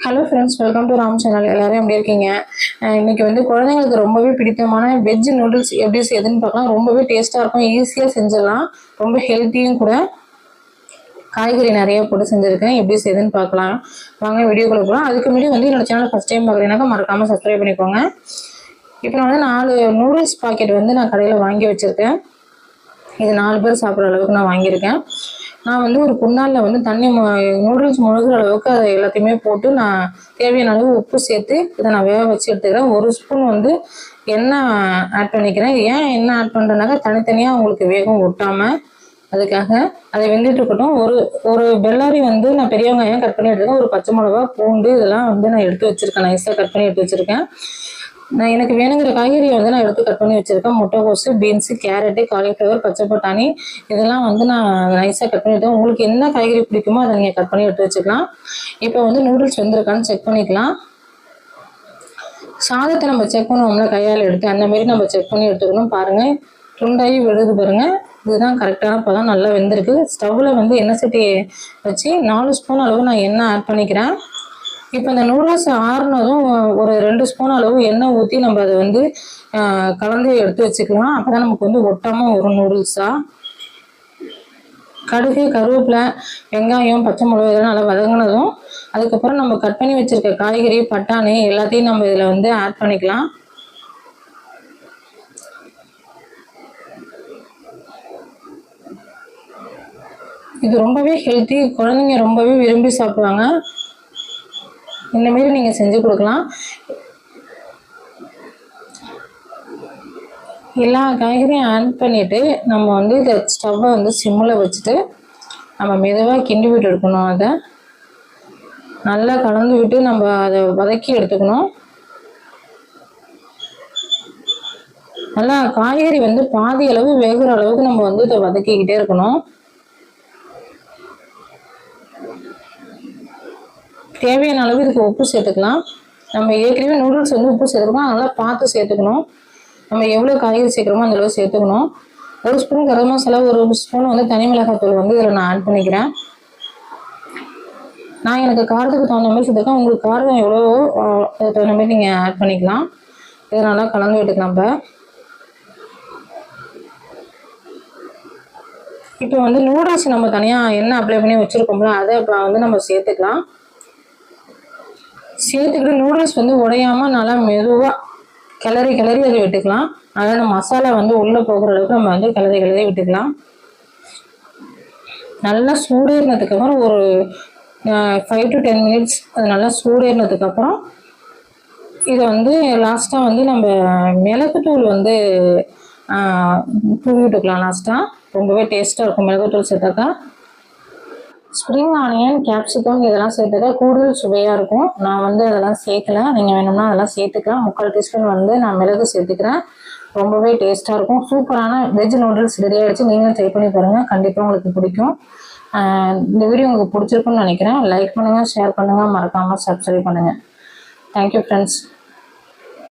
Hello friends, welcome to Ram channel. எல்லாரும் எப்படி இருக்கீங்க? இன்னைக்கு வந்து குழந்தைங்களுக்கு ரொம்பவே பிடித்தமான வெஜ் நூடுல்ஸ் எப்படி செய்யுதுன்னு பார்க்கலாம். ரொம்பவே டேஸ்ட்டாக இருக்கும், ஈஸியாக செஞ்சிடலாம், ரொம்ப ஹெல்த்தியும் கூட. காய்கறி நிறைய போட்டு செஞ்சுருக்கேன். எப்படி செய்யுதுன்னு பார்க்கலாம் வாங்க, வீடியோக்குள்ள போகலாம். அதுக்கு முன்னாடி வந்து என்னோட சேனல் ஃபஸ்ட் டைம் பார்க்குறீங்கன்னாக்கா மறக்காமல் சப்ஸ்கிரைப் பண்ணிக்கோங்க. இப்போ நான் வந்து 4 நூடுல்ஸ் பாக்கெட் வந்து நான் கடையில் வாங்கி வச்சுருக்கேன். இது 4 பேர் சாப்பிட்ற அளவுக்கு நான் வாங்கியிருக்கேன். நான் வந்து ஒரு குண்டானில் வந்து தண்ணி நூடுல்ஸ் முழுகிற அளவுக்கு அதை எல்லாத்தையுமே போட்டு நான் தேவையான அளவு உப்பு சேர்த்து இதை நான் வேக வச்சு எடுத்துக்கிறேன். 1 ஸ்பூன் வந்து எண்ணெய் ஆட் பண்ணிக்கிறேன். ஏன் எண்ணெய் ஆட் பண்ணுறேன்னாக்கா தனித்தனியாக உங்களுக்கு வேகம் ஒட்டாமல், அதுக்காக அதை வெந்துட்டு இருக்கட்டும். ஒரு பெல்லாரி வந்து நான் பெரிய வெங்காயம் கட் பண்ணி எடுத்துருக்கேன். ஒரு பச்சை மிளகா, பூண்டு இதெல்லாம் வந்து நான் எடுத்து வச்சுருக்கேன். நைஸாக கட் பண்ணி எடுத்து வச்சுருக்கேன். நான் எனக்கு வேணுங்கிற காய்கறியை வந்து நான் எடுத்து கட் பண்ணி வச்சுருக்கேன். முட்டைக்கோசு, பீன்ஸு, கேரட்டு, காலிஃப்ளவர், பச்சை பட்டாணி இதெல்லாம் வந்து நான் நைஸாக கட் பண்ணி எடுத்தேன். உங்களுக்கு என்ன காய்கறி பிடிக்குமோ அதை நீங்கள் கட் பண்ணி எடுத்து வச்சுக்கலாம். இப்போ வந்து நூடுல்ஸ் வெந்திருக்கான்னு செக் பண்ணிக்கலாம். சாதத்தை நம்ம செக் பண்ணுவோம்ல கையால் எடுத்து, அந்த மாதிரி நம்ம செக் பண்ணி எடுத்துக்கணும். பாருங்கள், துண்டாகி விழுது பாருங்கள். இதுதான் கரெக்டான பதம், நல்லா வெந்திருக்கு. ஸ்டவ்வில் வந்து எண்ணெய் சட்டி வச்சு 4 ஸ்பூன் அளவு நான் எண்ணெய் ஆட் பண்ணிக்கிறேன். இப்போ இந்த நூடுல்ஸ் ஆறுனதும் ஒரு 2 ஸ்பூன் அளவு எண்ணெய் ஊற்றி நம்ம அதை வந்து கலந்து எடுத்து வச்சுக்கலாம். அப்போ தான் நமக்கு வந்து ஒட்டாமல் வரும் நூடுல்ஸாக. கடுகு, கருவேப்பிலை, வெங்காயம், பச்சை மிளகாய் இதெல்லாம் நல்லா வதங்கினதும் அதுக்கப்புறம் நம்ம கட் பண்ணி வச்சுருக்க காய்கறி, பட்டாணி எல்லாத்தையும் நம்ம இதில் வந்து ஆட் பண்ணிக்கலாம். இது ரொம்பவே ஹெல்த்தி, குழந்தைங்க ரொம்பவே விரும்பி சாப்பிடுவாங்க. இந்தமாரி நீங்கள் செஞ்சு கொடுக்கலாம். எல்லா காய்கறியும் ஆட் பண்ணிவிட்டு நம்ம வந்து இதை ஸ்டவ்வை வந்து சிம்மில் வச்சுட்டு நம்ம மெதுவாக கிண்டி விட்டு எடுக்கணும். அதை நல்லா கலந்து விட்டு நம்ம அதை வதக்கி எடுத்துக்கணும். நல்லா காய்கறி வந்து பாதி அளவு வேகிற அளவுக்கு நம்ம வந்து இதை வதக்கிக்கிட்டே இருக்கணும். தேவையான அளவு இதுக்கு உப்பு சேர்த்துக்கலாம். நம்ம ஏற்கனவே நூடுல்ஸ் வந்து உப்பு சேர்த்துக்கணும், அதனால் பார்த்து சேர்த்துக்கணும். நம்ம எவ்வளோ காய்கறி சேர்க்குறோமோ அந்த அளவு சேர்த்துக்கணும். 1 ஸ்பூன் கரம் மசாலா, 1 ஸ்பூன் வந்து தனி மிளகாத்தூள் வந்து இதில் நான் ஆட் பண்ணிக்கிறேன். நான் எனக்கு காரத்துக்கு தகுந்த மாதிரி சேர்த்துருக்கேன். உங்களுக்கு காரம் எவ்வளவோ அதுக்கு தகுந்த மாதிரி நீங்கள் ஆட் பண்ணிக்கலாம். இதை நல்லா கலந்து விட்டுக்கலாம். இப்போ வந்து நூடுல்ஸ் நம்ம தனியாக எண்ணெய் அப்ளை பண்ணி வச்சுருக்கோம்ல, அதை இப்போ வந்து நம்ம சேர்த்துக்கலாம். சேர்த்துக்கிட்டு நூடுல்ஸ் வந்து உடையாமல் நல்லா மெதுவாக கிளறி அதை விட்டுக்கலாம். அதனால் மசாலா வந்து உள்ளே போகிற அளவுக்கு நம்ம வந்து கிளறி விட்டுக்கலாம். நல்லா சூடேறினதுக்கப்புறம் ஒரு 5 to 10 மினிட்ஸ் அது நல்லா சூடேறினதுக்கப்புறம் இதை வந்து லாஸ்ட்டாக வந்து நம்ம மிளகுத்தூள் வந்து தூவி விட்டுக்கலாம். லாஸ்ட்டாக ரொம்பவே டேஸ்ட்டாக இருக்கும் மிளகுத்தூள் சேர்த்தாக்கா. ஸ்ப்ரிங் ஆனியன், கேப்சிகம் இதெல்லாம் சேர்த்துக்கா கூடுதல் சுவையாக இருக்கும். நான் வந்து அதெல்லாம் சேர்க்கலை, நீங்கள் வேணும்னா அதெல்லாம் சேர்த்துக்கலாம். 3/4 டீஸ்பூன் வந்து நான் மிளகு சேர்த்துக்கிறேன். ரொம்பவே டேஸ்ட்டாக இருக்கும். சூப்பரான வெஜ் நூடுல்ஸ் ரெடி ஆகிடுச்சு. நீங்களும் ட்ரை பண்ணி பாருங்கள், கண்டிப்பாக உங்களுக்கு பிடிக்கும். இந்த வீடியோ உங்களுக்கு பிடிச்சிருக்குன்னு நினைக்கிறேன். லைக் பண்ணுங்கள், ஷேர் பண்ணுங்கள், மறக்காமல் சப்ஸ்கிரைப் பண்ணுங்கள். Thank you friends.